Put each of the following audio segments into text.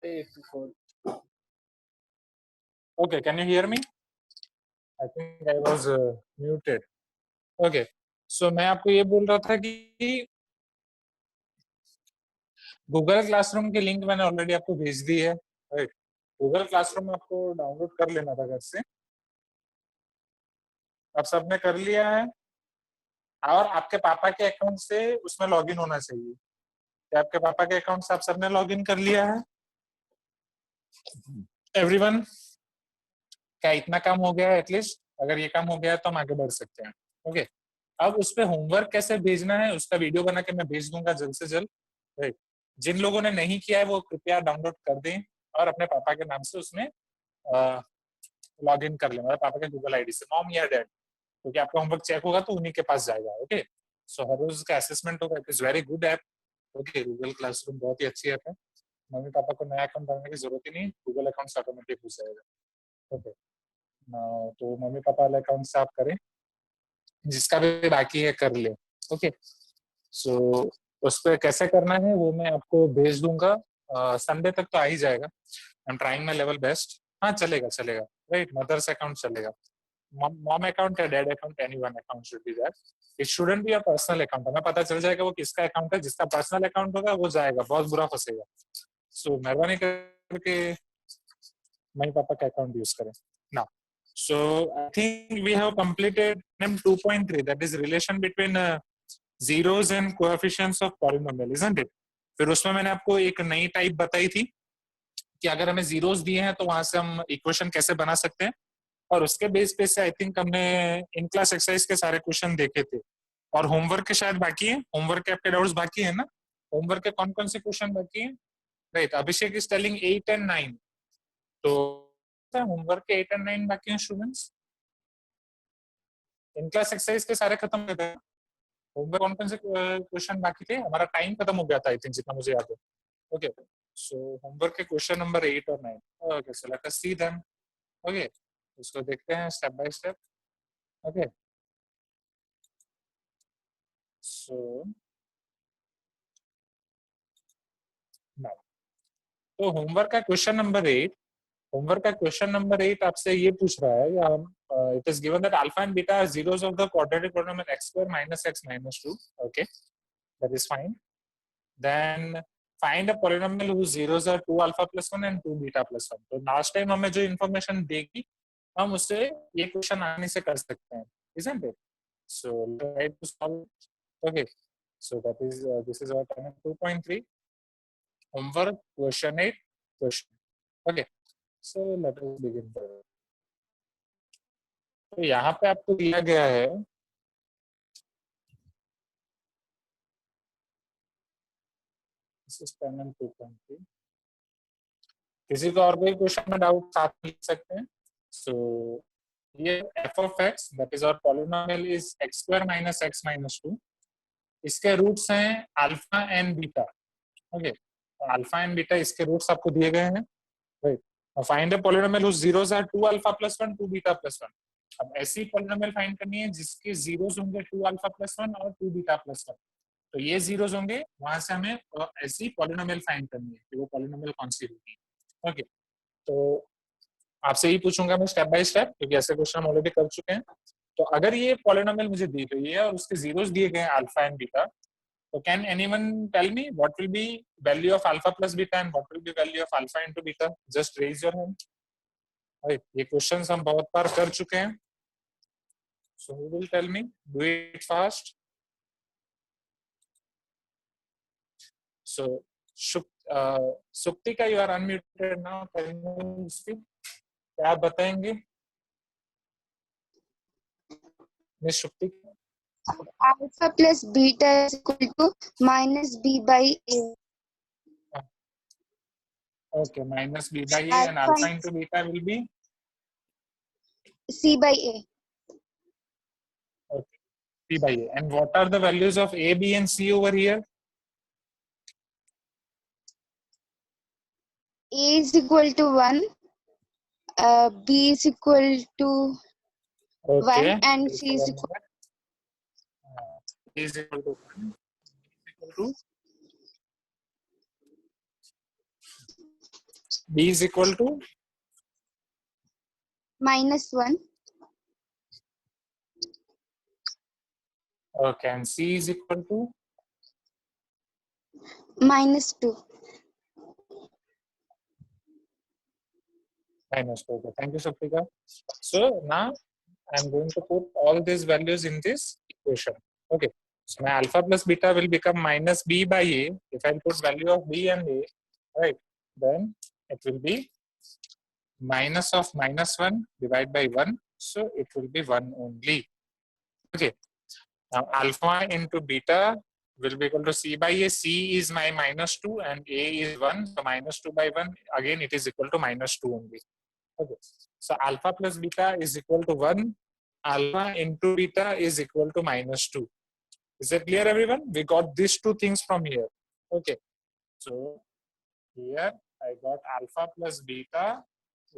Okay, can you hear me? I think I was muted. Okay, so मैं आपको ये बोल रहा था कि गूगल क्लासरूम की लिंक मैंने ऑलरेडी आपको भेज दी है, राइट? गूगल क्लासरूम आपको डाउनलोड कर लेना था घर से। अब सबने कर लिया है और आपके पापा के अकाउंट से उसमें लॉगिन होना चाहिए। क्या आपके पापा के अकाउंट से आप सबने लॉगिन कर लिया है? एवरीवन, क्या इतना काम हो गया है? एटलीस्ट अगर ये काम हो गया है तो हम आगे बढ़ सकते हैं। ओके, अब उस पे होमवर्क कैसे भेजना है उसका वीडियो बना के मैं भेज दूंगा जल्द से जल्द, राइट? जिन लोगों ने नहीं किया है वो कृपया डाउनलोड कर दें और अपने पापा के नाम से उसमें लॉग इन कर लें, मतलब पापा के गूगल आईडी से, मॉम या डैड, क्योंकि आपका होमवर्क चेक होगा तो उन्हीं के पास जाएगा। ओके, सो हर रोज का असेसमेंट होगा। It is very good app. Okay, Google classroom बहुत ही अच्छी ऐप है। मम्मी पापा को नया अकाउंट बनाने की जरूरत ही नहीं, गूगल अकाउंट से ऑटोमेटिक हो जाएगा। ओके, तो मम्मी पापा वाले अकाउंट से आप करें, जिसका भी बाकी है कर ले। ओके, सो उस पर कैसे करना है वो मैं आपको भेज दूंगा। संडे तक तो आ ही जाएगा। I am trying my level best. हाँ, चलेगा चलेगा, राइट? मदर्स अकाउंट चलेगा, मॉम अकाउंट या dad account, any one account should be that. It shouldn't be a personal account. हमें पता चल जाएगा वो किसका अकाउंट है। जिसका पर्सनल अकाउंट होगा वो जाएगा, बहुत बुरा फंसेगा। सो मेहरबानी करके मम्मी पापा का अकाउंट यूज करें ना। So I think we have completed NEM 2.3, that is relation between zeros and coefficients of polynomial, isn't it? फिर उसमें मैंने आपको एक नई टाइप बताई थी कि अगर हमें जीरोस दिए हैं तो वहां से हम इक्वेशन कैसे बना सकते हैं, और उसके बेस पे से आई थिंक हमने इन क्लास एक्सरसाइज के सारे क्वेश्चन देखे थे। और होमवर्क के शायद बाकी है, होमवर्क के आपके डाउट्स बाकी है ना? होमवर्क के कौन कौन से क्वेश्चन बाकी है? Right, Abhishek is telling 8 and 9। तो होमवर्क के 8 and 9 बाकी हैं स्टूडेंट्स। इन क्लास एक्सरसाइज के सारे खत्म हो गए। होमवर्क कौन कौन से क्वेश्चन बाकी थे? हमारा टाइम खत्म हो गया था आई थिंक, जितना मुझे याद है। ओके, सो होमवर्क के क्वेश्चन नंबर 8 और 9। Okay, so let us see them. Okay, उसको देखते हैं step by step. Okay, so now तो होमवर्क का क्वेश्चन नंबर 8, होमवर्क का क्वेश्चन नंबर 8 आपसे ये पूछ रहा है, या it is given that alpha and beta are zeros of the quadratic polynomial x square minus x minus 2। Okay, that is fine. Then find a polynomial whose zeros are 2 alpha plus 1 and 2 beta plus 1। तो last time हमें जो information देगी हम उससे ये question आसानी से कर सकते हैं, isn't it? So try to solve। Okay, so that is this is our time 2.3 homework question 8 question। Okay, so let us begin। तो यहाँ पे आपको दिया गया है, this is panel 2.3। किसी को और कोई क्वेश्चन में डाउट साथ लिख सकते हैं। सो ये f of x that is our polynomial is x square minus x minus 2। इसके रूट्स हैं alpha and beta. Okay, alpha and beta इसके रूट्स आपको दिए गए हैं, right? Find the polynomial whose zeros are 2 alpha plus 1 2 beta plus 1। अब ऐसी polynomial find करनी है जिसके जीरोस होंगे 2 अल्फा प्लस 1 और 2 बीटा प्लस 1। तो ये जीरोस होंगे, वहां से हमें ऐसी पॉलिनोमियल फाइंड करनी है कि वो पॉलिनोमियल कौन सी होगी। ओके, तो आपसे ही पूछूंगा मैं स्टेप बाय स्टेप, क्योंकि ऐसे क्वेश्चन हम ऑलरेडी कर चुके हैं। तो अगर ये पॉलिनोमियल मुझे दी गई है और उसके जीरोस दिए गए हैं अल्फा एंड बीटा, तो can anyone tell me what will be value of alpha plus beta and what will be value of alpha into beta? Just raise your hand. Right, ये क्वेश्चंस हम बहुत बार कर चुके हैं। So who will tell me? Do it fast. So Suktika, you are unmuted now, can you speak? क्या आप बताएंगे miss Suktika? Alpha plus beta is equal to minus b by a. Okay, minus b by a and Alpha alpha is into beta will be c by a. okay, c by a. And what are the values of a, b and c over here? A is equal to 1, b is equal to Okay, 1 and just c is one equal minute. A is equal to 1, B is equal to b is equal to -1. okay, and c is equal to -2. -2. Okay, thank you, Saptika. So now I'm going to put all these values in this equation. Okay. So my alpha plus beta will become minus b by a. If I put value of b and a, right, then it will be minus of -1 divided by 1. So it will be 1 only. Okay. Now alpha into beta will be equal to c by a. C is my -2 and a is 1. So -2 by 1, again it is equal to -2 only. Okay. So alpha plus beta is equal to 1. Alpha into beta is equal to -2. Is that clear, everyone? We got these two things from here. Okay. So here I got alpha plus beta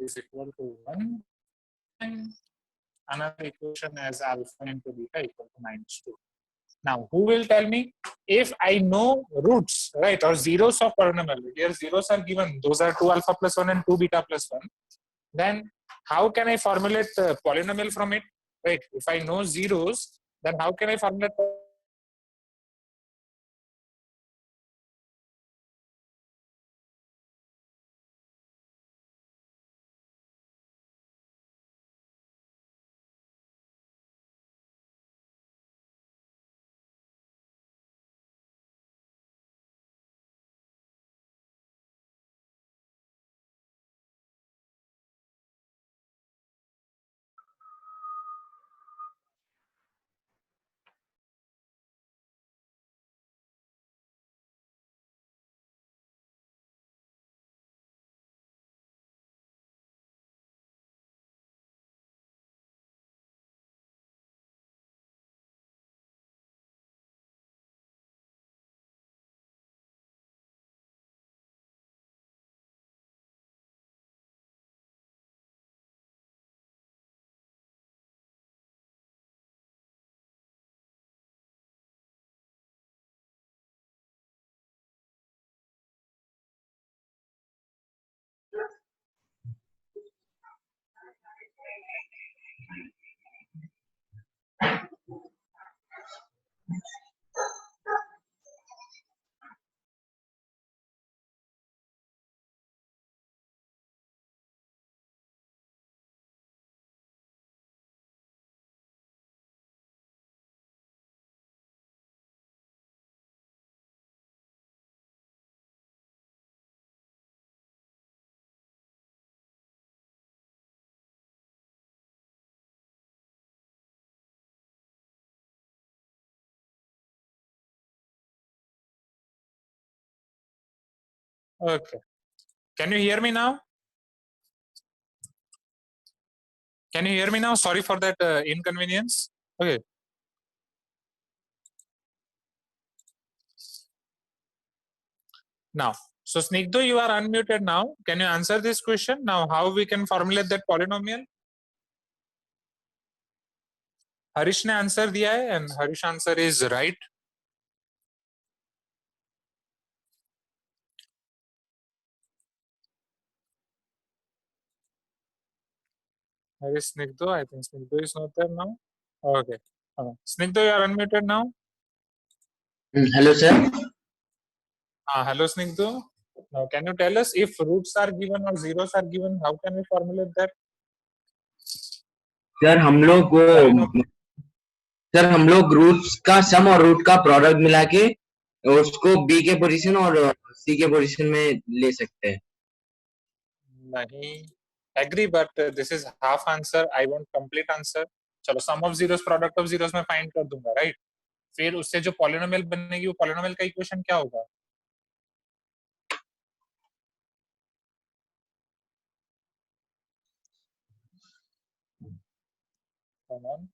is equal to 1. And another equation as alpha into beta equal to -2. Now, who will tell me if I know roots, right, or zeros of polynomial? Here zeros are given. Those are 2 alpha plus 1 and 2 beta plus 1. Then how can I formulate the polynomial from it? Right. If I know zeros, then how can I formulate? Okay. Can you hear me now? Can you hear me now? Sorry for that inconvenience. Okay. Now, so Snigdha, you are unmuted now. Can you answer this question? Now, how we can formulate that polynomial? Harish ने answer दिया है and Harish answer is right. Harish Snigdha, I think Snigdha is not there now. Okay. Snigdha, you are unmuted now. Hello, sir. Hello, Snigdha. Now, can you tell us if roots are given or zeros are given, how can we formulate that? Sir हम लोग roots का सम और root का product मिला के उसको B के position और सी के पोजीशन में ले सकते हैं. नहीं. Agree, but this is half answer. I want complete answer. चलो sum of zeros product of zeros में find कर दूंगा, right? फिर उससे जो polynomial बनेगी वो polynomial का equation क्या होगा? Come on.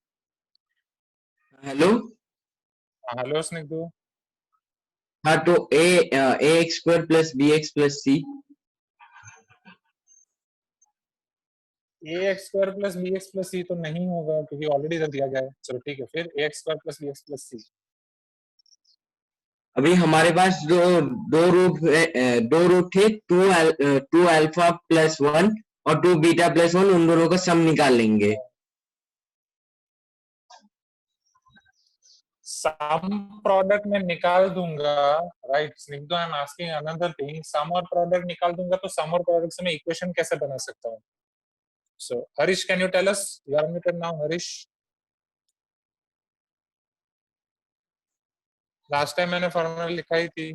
Hello. Hello Snigdhu. हाँ, तो a x square plus b x plus c. A x square plus b x plus c तो नहीं होगा क्योंकि ऑलरेडी रख दिया गया है. चलो ठीक है, फिर a x square plus b x plus c. अभी हमारे पास दो रूट थे, टू अल्फा प्लस वन और टू बीटा प्लस वन, उन दोनों का सम निकाल लेंगे। सम प्रोडक्ट में निकाल दूंगा, right Snigdho, I am asking another thing, sum और प्रोडक्ट निकाल दूंगा तो सम और प्रोडक्ट से मैं इक्वेशन कैसे बना सकता हूँ? So Harish, can you tell us? You are muted now, Harish. Last time मैंने फॉर्मूला लिखाई थी,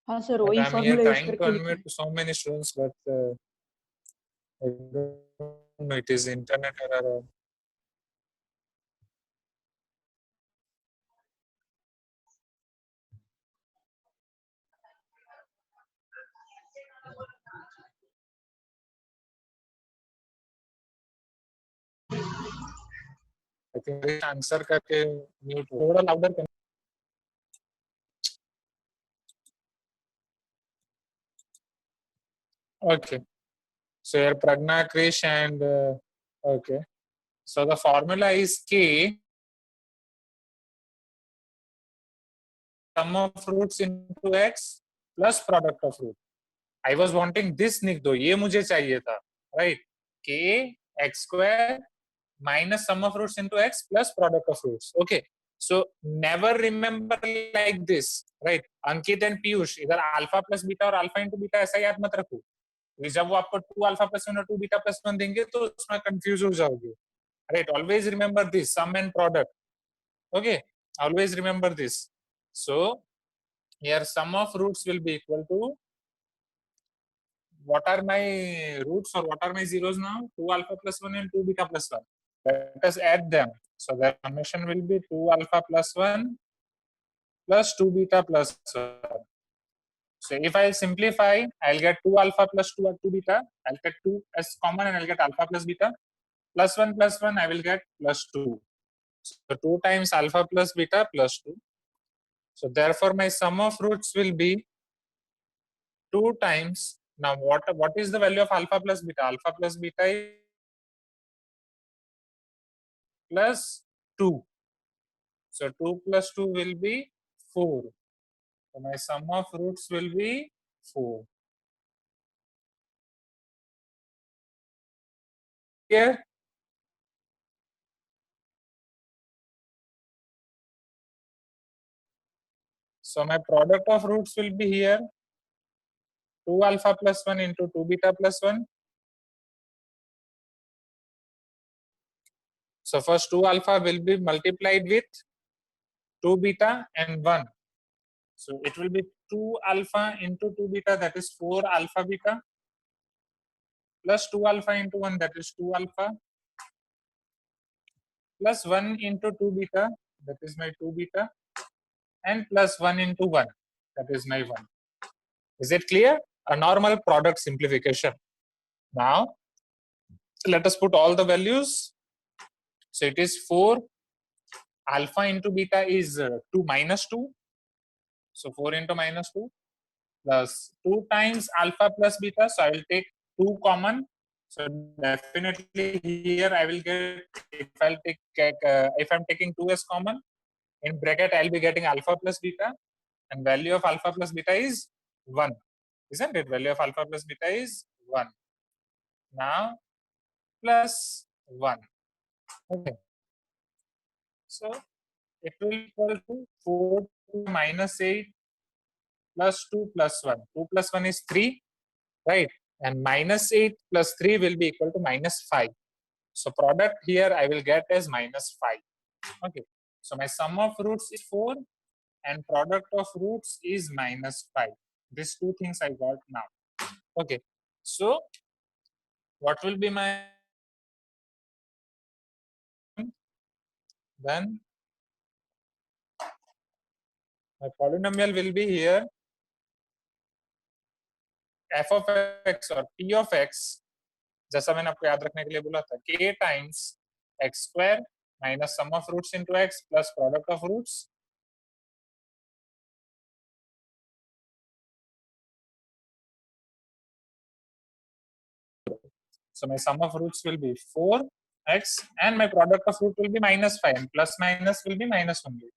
हाँ सर, but वही I'm here formula use trying to करके लिखा unmute है। to so many students, but I don't know, it is internet error. I think answer करके mute थोड़ा लाउडर कर। Okay, so here Pragna, Krish, and okay, so the formula is K sum of fruits into X plus product of fruit. I was wanting this निक दो, ये मुझे चाहिए था, right? K x square minus sum of fruits into X plus product of fruits. Okay, so never remember like this, right? Ankit and Piyush इधर alpha plus beta और alpha into beta ऐसा याद मत रखो, जब वो आपको 2 अल्फा प्लस 1 और 2 बीटा प्लस 1 देंगे तो उसमें कंफ्यूज हो जाओगे, right? Always remember this sum and product, okay, always remember this. So here sum of roots will be equal to, what are my roots or what are my zeros now? 2 alpha plus 1 and 2 beta plus 1. Let us add them. So the summation will be 2 alpha plus 1 plus 2 beta plus 1. So if I simplify, I'll get 2 alpha plus 2 or 2 beta. I'll get 2 as common and I'll get alpha plus beta. Plus 1, I will get plus 2. So 2 times alpha plus beta plus 2. So therefore my sum of roots will be 2 times. Now what is the value of alpha plus beta? Alpha plus beta is plus 2. So 2 plus 2 will be 4. So my sum of roots will be 4. Here, so my product of roots will be here 2 alpha plus 1 into 2 beta plus 1. So first 2 alpha will be multiplied with 2 beta and 1. So it will be 2 alpha into 2 beta, that is 4 alpha beta, plus 2 alpha into 1, that is 2 alpha, plus 1 into 2 beta, that is my 2 beta, and plus 1 into 1, that is my 1. Is it clear? A normal product simplification. Now let us put all the values. So it is 4 alpha into beta is 2 minus 2. So 4 into minus 2 plus 2 times alpha plus beta. So I will take 2 common. So definitely here I will get, if I'm taking 2 as common, in bracket I'll be getting alpha plus beta, and value of alpha plus beta is 1. Isn't it? Value of alpha plus beta is 1. Now plus 1. Okay. So it will equal to 4 minus 8 plus 2 plus 1. 2 plus 1 is 3, right? And minus 8 plus 3 will be equal to minus 5. So product here I will get as minus 5. Okay. So my sum of roots is 4 and product of roots is minus 5. These two things I got now. Okay. So what will be my, then my polynomial will be here f of x or p of x, जैसा मैंने आपको याद रखने के लिए बोला था, k times x square minus sum of roots into x plus product of roots. So my sum of roots will be 4x and my product of root will be minus 5 and plus minus will be minus only.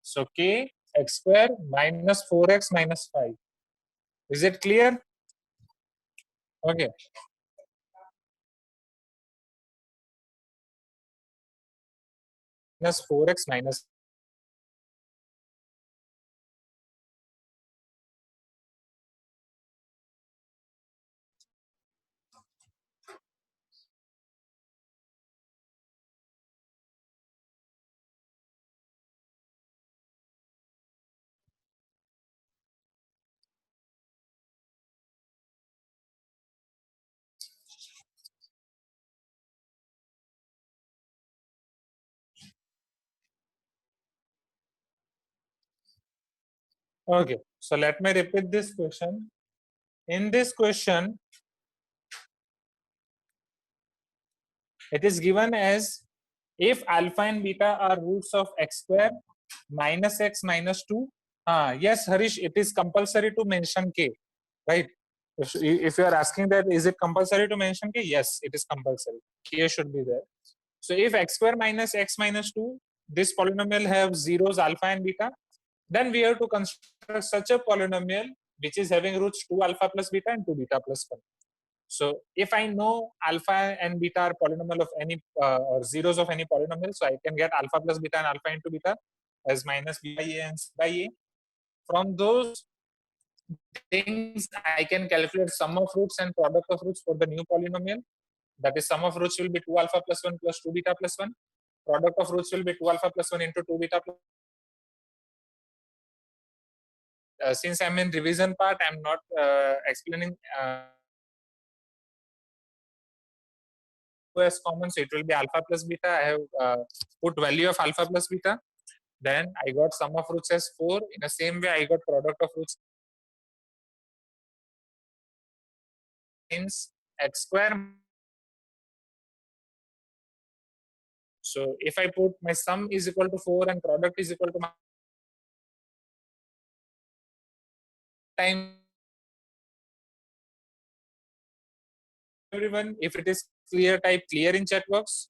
So k x square minus 4x minus 5. Is it clear? Okay. Minus 4x minus. Okay, so let me repeat this question. In this question, it is given as if alpha and beta are roots of x square minus x minus 2. Yes, Harish, it is compulsory to mention k, right? If you are asking that, is it compulsory to mention k? Yes, it is compulsory. K should be there. So if x square minus x minus 2, this polynomial have zeros alpha and beta, then we have to construct such a polynomial which is having roots 2 alpha plus beta and 2 beta plus 1. So if I know alpha and beta are polynomial of any or zeros of any polynomial, so I can get alpha plus beta and alpha into beta as minus b by a and c by a. From those things, I can calculate sum of roots and product of roots for the new polynomial. That is, sum of roots will be 2 alpha plus 1 plus 2 beta plus 1. Product of roots will be 2 alpha plus 1 into 2 beta plus. Since I'm in revision part, I'm not explaining as common, so it will be alpha plus beta. I have put value of alpha plus beta. Then I got sum of roots as 4. In the same way, I got product of roots means x square. So if I put my sum is equal to 4 and product is equal to my time, everyone, if it is clear, type clear in chat box.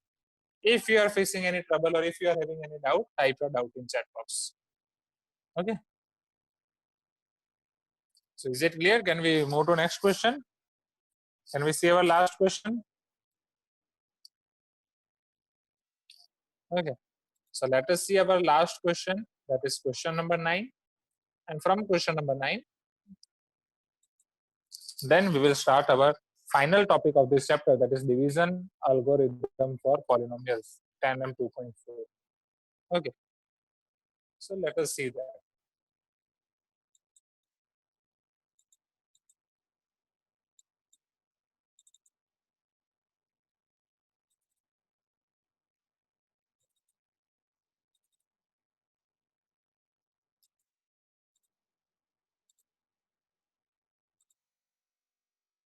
If you are facing any trouble or if you are having any doubt, type your doubt in chat box. Okay. So is it clear? Can we move to next question? Can we see our last question? Okay. So let us see our last question. That is question number 9. And from question number 9, then we will start our final topic of this chapter, that is division algorithm for polynomials, tandem 2.4. Okay. So let us see that.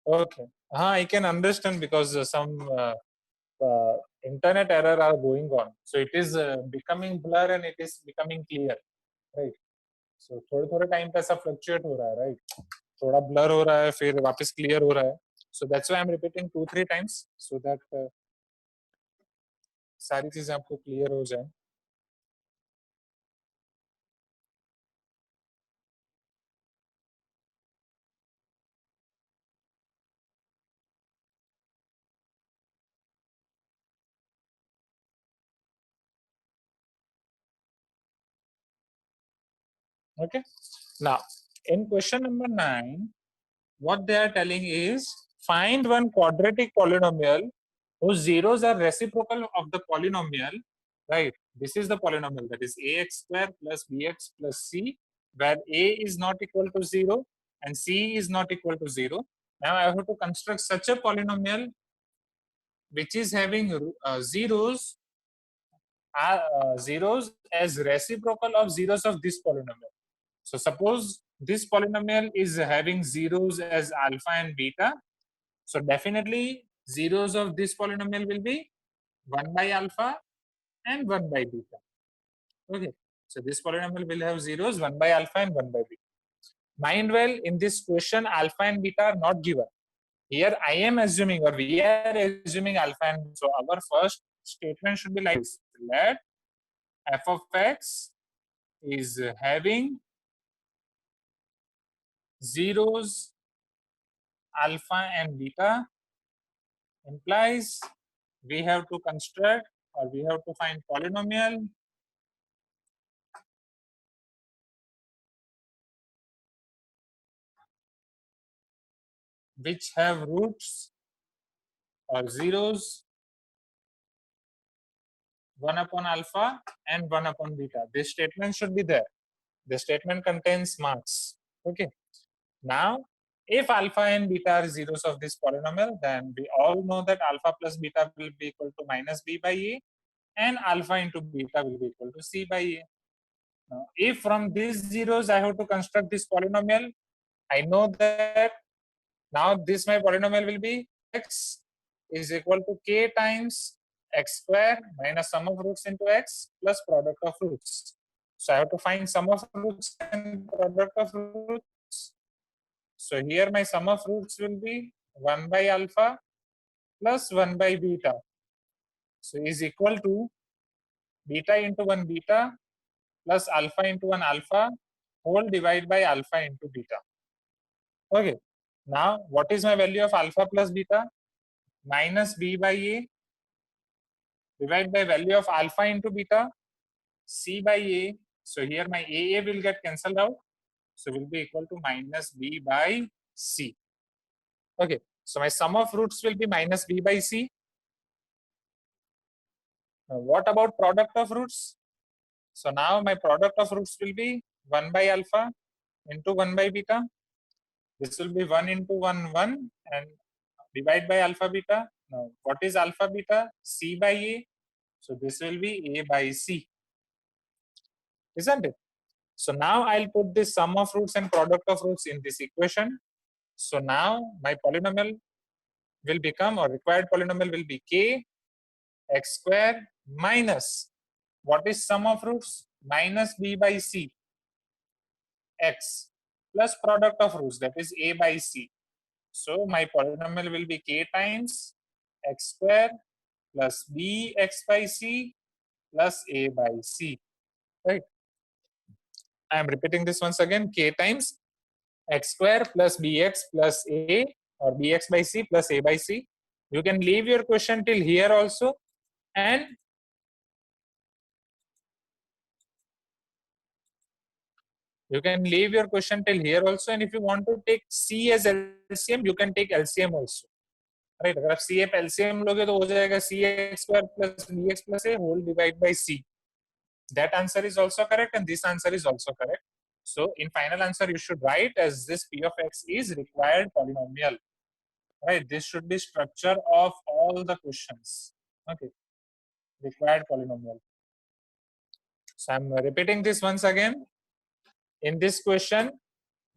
Okay. I can understand because some internet error are going on. So it is becoming blur and it is becoming clear, right? So थोड़े time पे ऐसा fluctuate हो रहा है, right? थोड़ा blur हो रहा है, फिर वापस clear हो रहा है. So that's why I'm repeating 2-3 times so that सारी चीजें आपको clear हो जाए. Okay. Now, in question number 9, what they are telling is find one quadratic polynomial whose zeros are reciprocal of the polynomial, right? This is the polynomial, that is ax square plus bx plus c, where a is not equal to 0 and c is not equal to 0. Now I have to construct such a polynomial which is having zeros as reciprocal of zeros of this polynomial. So suppose this polynomial is having zeros as alpha and beta. So definitely zeros of this polynomial will be 1 by alpha and 1 by beta. Okay. So this polynomial will have zeros 1 by alpha and 1 by beta. Mind well, in this question, alpha and beta are not given. Here I am assuming, or we are assuming alpha and, so our first statement should be like this: let f of x is having zeros alpha and beta implies we have to construct or we have to find polynomial which have roots or zeros 1 upon alpha and 1 upon beta. This statement should be there. The statement contains marks. Okay. Now, if alpha and beta are zeros of this polynomial, then we all know that alpha plus beta will be equal to minus b by a, and alpha into beta will be equal to c by a. Now, if from these zeros I have to construct this polynomial, I know that now this my polynomial will be x is equal to k times x square minus sum of roots into x plus product of roots. So I have to find sum of roots and product of roots. So here my sum of roots will be 1 by alpha plus 1 by beta. So is equal to beta into 1 beta plus alpha into 1 alpha whole divided by alpha into beta. Okay. Now what is my value of alpha plus beta? Minus b by a divided by value of alpha into beta c by a. So here my a will get cancelled out. So will be equal to minus b by c. Okay. So my sum of roots will be minus b by c. Now what about product of roots? So now my product of roots will be 1 by alpha into 1 by beta. This will be 1 into 1, 1 and divide by alpha beta. Now what is alpha beta? C by a. So this will be a by c. Isn't it? So now I'll put this sum of roots and product of roots in this equation. So now my polynomial will become, or required polynomial will be k x square minus, what is sum of roots? Minus b by c x plus product of roots, that is a by c. So my polynomial will be k times x square plus b x by c plus a by c, right? I am repeating this once again, k times x square plus bx plus a, or bx by c plus a by c. You can leave your question till here also, and you can leave your question till here also, and if you want to take c as LCM, you can take LCM also, right? अगर आप c पे LCM लोगे तो हो जाएगा cx square plus bx plus a whole divided by c. That answer is also correct, and this answer is also correct. So in final answer, you should write as this p of x is required polynomial, right? This should be structure of all the questions. Okay, required polynomial. So I'm repeating this once again. In this question,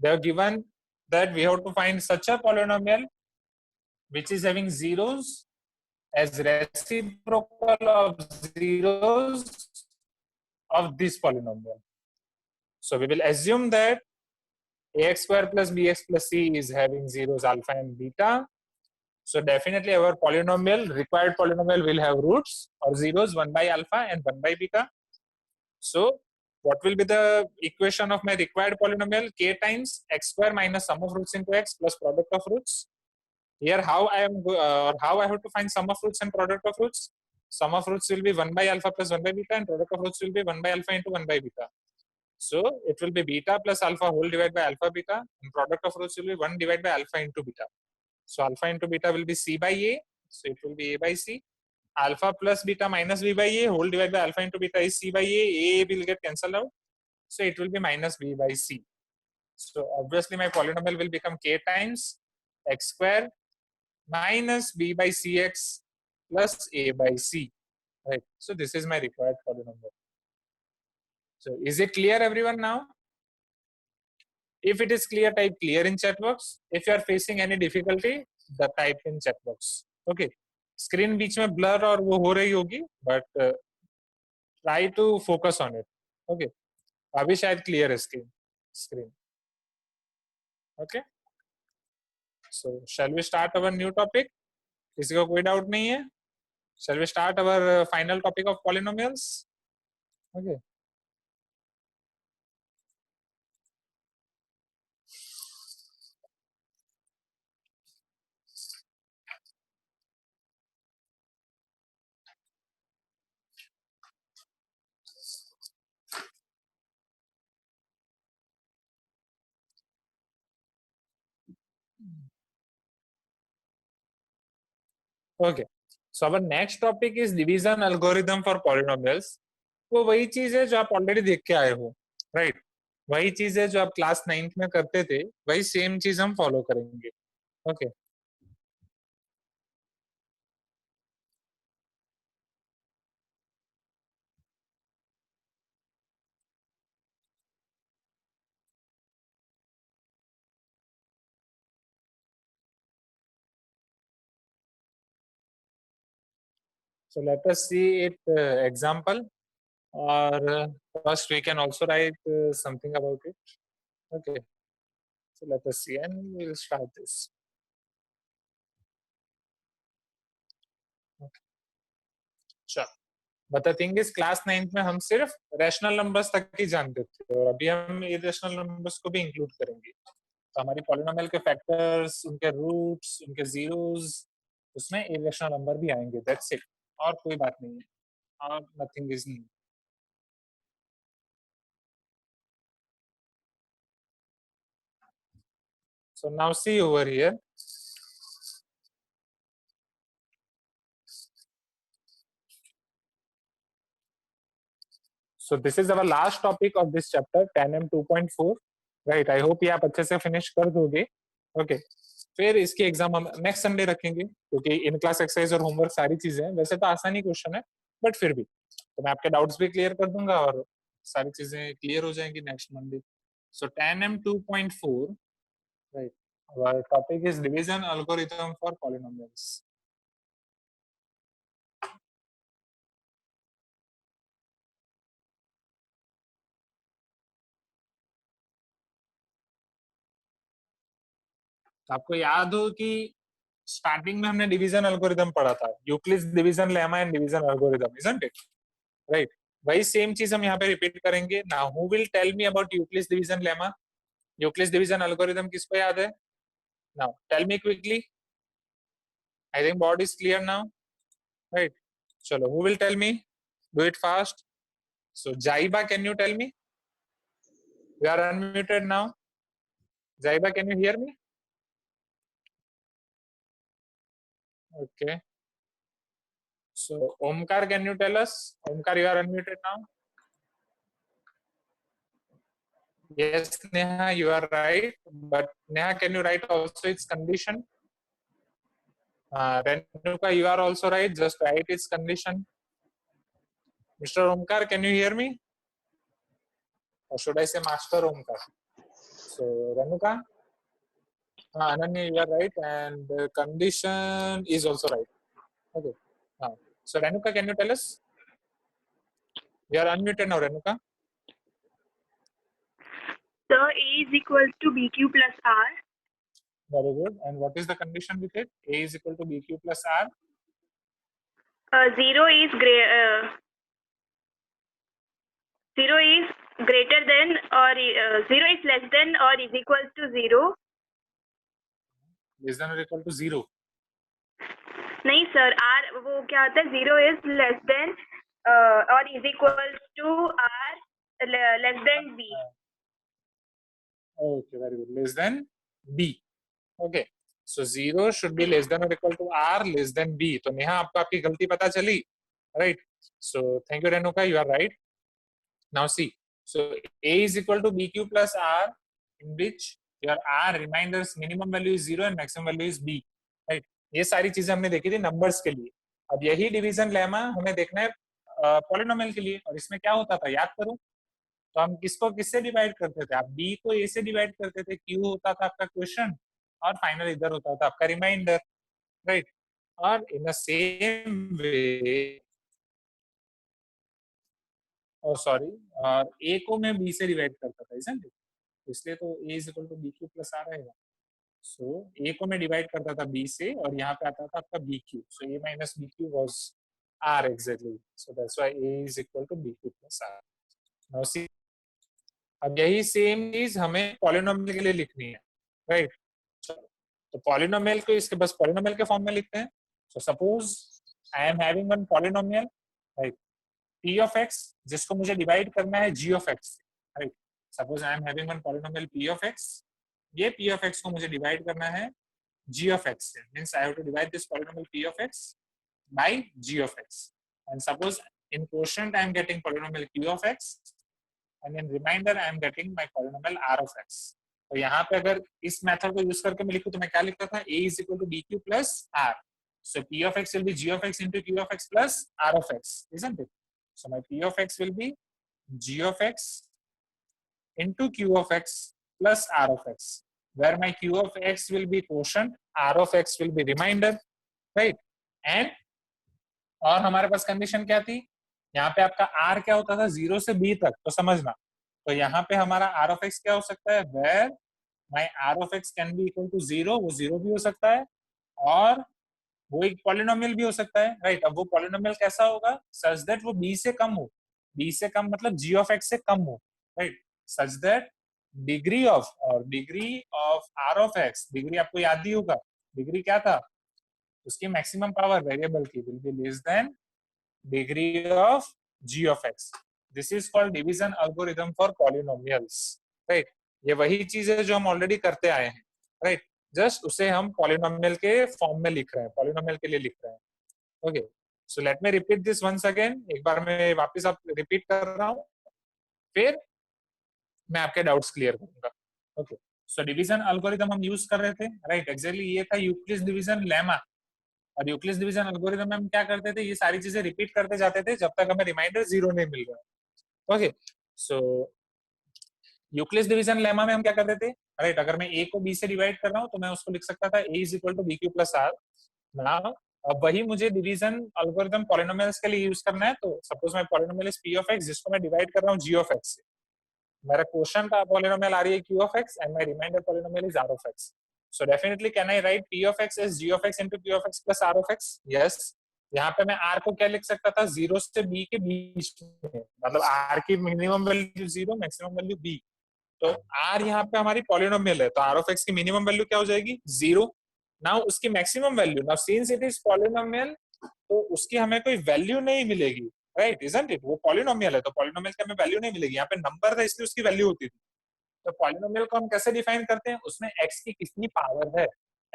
they have given that we have to find such a polynomial which is having zeros as reciprocal of zeros of this polynomial. So we will assume that ax square plus bx plus c is having zeros alpha and beta. So definitely our polynomial, required polynomial, will have roots or zeros 1 by alpha and 1 by beta. So what will be the equation of my required polynomial? K times x square minus sum of roots into x plus product of roots. Here how I am how I have to find sum of roots and product of roots? Sum of roots will be 1 by alpha plus 1 by beta, and product of roots will be 1 by alpha into 1 by beta. So it will be beta plus alpha whole divided by alpha beta, and product of roots will be 1 divided by alpha into beta. So alpha into beta will be c by a, so it will be a by c. Alpha plus beta minus b by a whole divided by alpha into beta is c by a will get cancelled out. So it will be minus b by c. So obviously my polynomial will become k times x square minus b by cx plus a by c, right? So this is my required polynomial. So is it clear everyone now? If it is clear, type clear in chat box. If you are facing any difficulty, the type in chat box. Okay. Screen बीच में blur और वो हो रही होगी, but try to focus on it. Okay. अभी शायद clear है screen. Okay. So shall we start our new topic? किसी को कोई doubt नहीं है? Shall we start our final topic of polynomials? Okay. Okay, so our next topic is division algorithm for polynomials. वो वही चीज है जो आप ऑलरेडी देख के आए हो, राइट? वही चीज है जो आप क्लास 9th में करते थे, वही सेम चीज हम फॉलो करेंगे। Okay, so let us see it example, or first we can also write something about it. Okay, so let us see and we will start this. Okay, चलो, but the thing is class 9th में हम सिर्फ rational numbers तक ही जानते थे, और अभी हम इरेशनल नंबर्स को भी इंक्लूड करेंगे। तो हमारी पॉलिनोमियल के फैक्टर्स, उनके रूट्स, उनके जीरोस, उसमें इरेशनल नंबर भी आएंगे, दैट्स इट, और कोई बात नहीं है, और nothing is new. So now see over here. So this is our last topic of this chapter, 10M 2.4, right? I hope ये आप अच्छे से फिनिश कर दोगे। Okay. फिर इसकी एग्जाम हम नेक्स्ट संडे रखेंगे, क्योंकि इन क्लास एक्सरसाइज और होमवर्क सारी चीजें हैं। वैसे तो आसानी क्वेश्चन है, बट फिर भी तो मैं आपके डाउट्स भी क्लियर कर दूंगा और सारी चीजें क्लियर हो जाएंगी next Monday. So 10M 2.4, right, our topic is division algorithm for polynomials. आपको याद हो कि स्टार्टिंग में हमने डिवीजन एल्गोरिथम पढ़ा था, Euclid's division lemma and division algorithm, isn't it? Right, वही सेम चीज हम यहाँ पे रिपीट करेंगे। Now who will tell me about Euclid's division lemma, Euclid's division algorithm किसको याद है? Now tell me quickly, I think board is clear now, right? चलो, who will tell me, do it fast. So Zaiba, can you tell me? You are unmuted now. Zaiba, can you hear me? Okay. So, Omkar, can you tell us? Omkar, you are unmuted now. Yes, Neha, you are right. But Neha, can you write also its condition? Renuka, you are also right. Just write its condition. Mr. Omkar, can you hear me? Or should I say Master Omkar? So, Renuka, Ananya, you are right. And the condition is also right. Okay. So, Renuka, can you tell us? You are unmuted now, Renuka. So A is equals to BQ plus R. Very good. And what is the condition with it? A is equal to BQ plus R. 0 is greater than or 0 is less than or is equal to 0. Less than or equal to 0. नहीं sir, R वो क्या आता है? 0 is less than or is equal to R less than B. Okay, very good. Less than B. Okay. So 0 should be less than or equal to R less than B. तो नेहा, आपको आपकी गलती पता चली, right? So thank you, Renuka. You are right. Now see. So A is equal to BQ plus R, in which your R reminders minimum value is 0 and maximum value is B. Right? ये सारी चीजें हमने देखी थी numbers के लिए। अब यही डिवीजन लेमा हमें देखना है पॉलिनोमियल के लिए। और इसमें क्या होता था, याद करो, तो हम किसको किससे डिवाइड करते थे? आप बी को ए से डिवाइड करते थे, क्यू होता था आपका क्वेश्चन, और फाइनल इधर होता था आपका रिमाइंडर, राइट? और इन द सेम वे, और सॉरी, और ए को मैं बी से डिवाइड करता था, isn't it? इसलिए तो a is equal to B Q plus r आएगा। सो ए को मैं डिवाइड करता था बी से, और यहाँ पे आता था आपका B Q. So A minus B Q was R exactly. So that's why A is equal to B Q plus R. Now see, अब यही सेम चीज हमें पॉलिनोमियल के लिए लिखनी है, राइट? तो पॉलिनोमियल को इसके बस पॉलिनोमियल के फॉर्म में लिखते हैं। So suppose I am having one polynomial, right, p of x, जिसको मुझे डिवाइड करना है g of x, right? Suppose I am having one polynomial p of x, ये p ऑफ x को मुझे डिवाइड करना है g of x. Means I have to divide this polynomial p of x by g of x. And suppose in quotient I am getting polynomial q of x, and in remainder I am getting my polynomial r of x. तो यहाँ पे अगर इस method को use करके मैं लिखूं तो मैं क्या लिखता था, a is equal to bq plus r. So p of x will be g of x into q of x plus r of x, isn't it? So my p of x will be g of x into q of x plus r of x, where my q of x will be quotient, r of x will be remainder, right? And और हमारे पास condition क्या थी, यहाँ पे आपका r क्या होता था 0 से b तक, तो समझना, तो यहाँ पे हमारा r of x क्या हो सकता है, where my r of x can be equal to 0, वो 0 भी हो सकता है और वो एक पॉलिनोमियल भी हो सकता है, राइट? अब वो पॉलिनोमियल कैसा होगा, सच दैट वो b से कम हो, b से कम मतलब g of x से कम हो, right? Such that degree of r of x, degree आपको याद ही होगा, डिग्री क्या था, उसकी मैक्सिमम पावर वेरिएबल की will be less than degree of g of x. This is called division algorithm for polynomials, right? ये वही चीज है जो हम ऑलरेडी करते आए हैं, राइट? जस्ट उसे हम पॉलिनोमियल के फॉर्म में लिख रहे हैं, पॉलिनोमियल के लिए लिख रहे हैं. Okay, so let me repeat this once again. एक बार मैं वापस आप रिपीट कर रहा हूं, फिर मैं आपके डाउट्स क्लियर करूंगा. ओके, सो डिवीजन एल्गोरिथम हम यूज कर रहे थे, राइट? एग्जैक्टली ये था यूक्लिड्स डिवीजन लेमा. और यूक्लिड्स डिवीजन एल्गोरिथम में हम क्या करते थे, ये सारी चीजें रिपीट करते जाते थे जब तक हमें रिमाइंडर 0 नहीं मिल रहा. ओके, सो यूक्लिड्स डिवीजन लेमा में हम क्या करते थे, राइट? अगर मैं a को b से डिवाइड कर रहा हूं तो मैं उसको लिख सकता था a is equal to bq plus r. Now अब वही मुझे डिवीजन एल्गोरिथम पॉलिनोमियल्स के लिए यूज करना है. तो suppose my polynomial is p of x, जिसको मैं डिवाइड कर रहा हूं g of x से. मेरा क्वोशंट पॉलिनोमियल आ रही है q of x and my remainder polynomial is r of x. So definitely can I write p of x as g of x into q of x plus r of x? Yes. यहाँ पे मैं r को क्या लिख सकता था, 0 से b के बीच में, मतलब r की minimum value 0, maximum value b. तो r यहाँ पे हमारी पॉलिनोमियल है, तो r of x की मिनिमम वैल्यू क्या हो जाएगी, 0. नाउ उसकी maximum value, now since it is polynomial तो उसकी हमें कोई वैल्यू नहीं मिलेगी, राइट? Isn't it? वो पॉलिनोमियल है तो पॉलिनोमियल की हमें वैल्यू नहीं मिलेगी. यहाँ पे नंबर था इसलिए उसकी वैल्यू होती थी. तो पॉलिनोमियल को हम कैसे डिफाइन करते हैं, उसमें x की कितनी पावर है,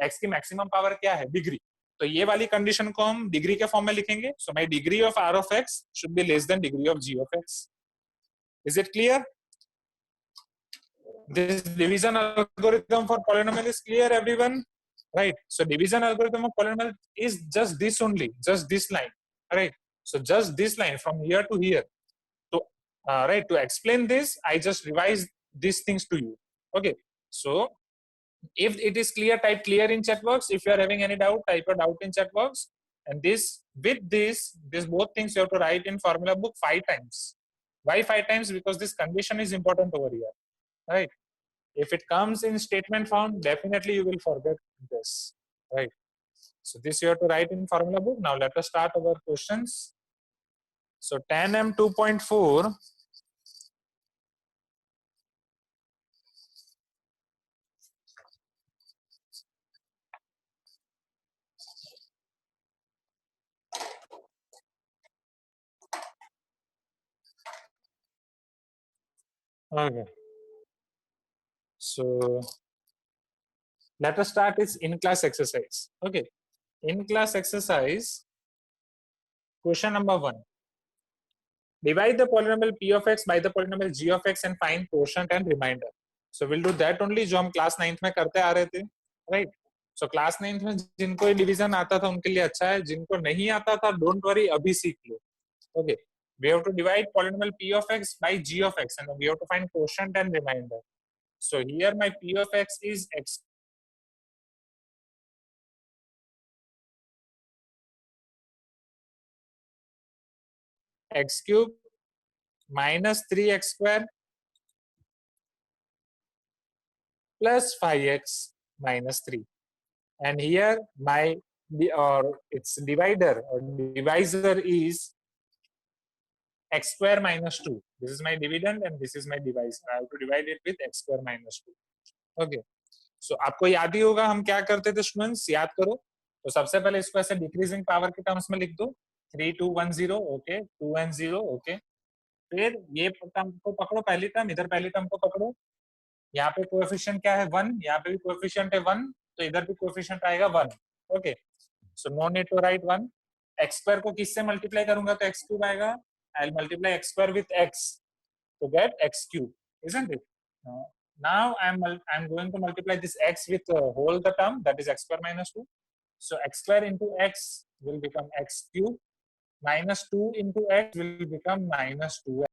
x की मैक्सिमम पावर क्या है, डिग्री. तो ये वाली कंडीशन को हम डिग्री के फॉर्म में लिखेंगे. So my degree of r of x should be less than degree of g of x. Is it clear? This division algorithm for polynomial is clear, everyone, right? So division algorithm of polynomial is just this only, just this line, right? So just this line from here to here. So right, to explain this I just revised these things to you. Okay, so if it is clear, type clear in chat box. If you are having any doubt, type a doubt in chat box. And this with this both things you have to write in formula book 5 times. Why 5 times? Because this condition is important over here, right? If it comes in statement form, definitely you will forget this, right? So this you have to write in formula book. Now let us start our questions. So tan m 2.4. Okay. So let us start its in-class exercise. Okay. In-class exercise. Question number 1. Divide the polynomial p of x by the polynomial g of x and find quotient and remainder. So we'll do that only जो हम class 9th में करते आ रहे थे, right? So class 9th में जिनको ये division आता था उनके लिए अच्छा है, जिनको नहीं आता था don't worry, अभी सीख लो. Okay. We have to divide polynomial p of x by g of x and we have to find quotient and remainder. So here my p of x is x cube minus 3x square plus 5x minus 3. And here my its divider or divisor is x square minus 2. This is my dividend and this is my divisor. I have to divide it with x square minus 2. Okay. So आपको याद ही होगा हम क्या करते थे students, याद करो. तो सबसे पहले इसको ऐसे डिक्रीजिंग पावर के टर्म्स में लिख दो. 3 2 1 0. Okay, 2 and 0. ओके, फिर ये टर्म को पकड़ो, पहली टर्म, इधर पहली टर्म को पकड़ो. यहाँ पे कोएफिशिएंट क्या है, 1. यहाँ पे भी कोएफिशिएंट है 1. तो इधर भी कोएफिशिएंट आएगा 1. Okay, so no need to write 1. x square को किससे मल्टीप्लाई करूंगा तो x क्यूब आएगा. I will multiply x square with x to get x cube, isn't it? Now I'm going to multiply this x with whole the term, that is x square minus 2. So x square into x will become x cube, minus 2 into x will become minus 2x.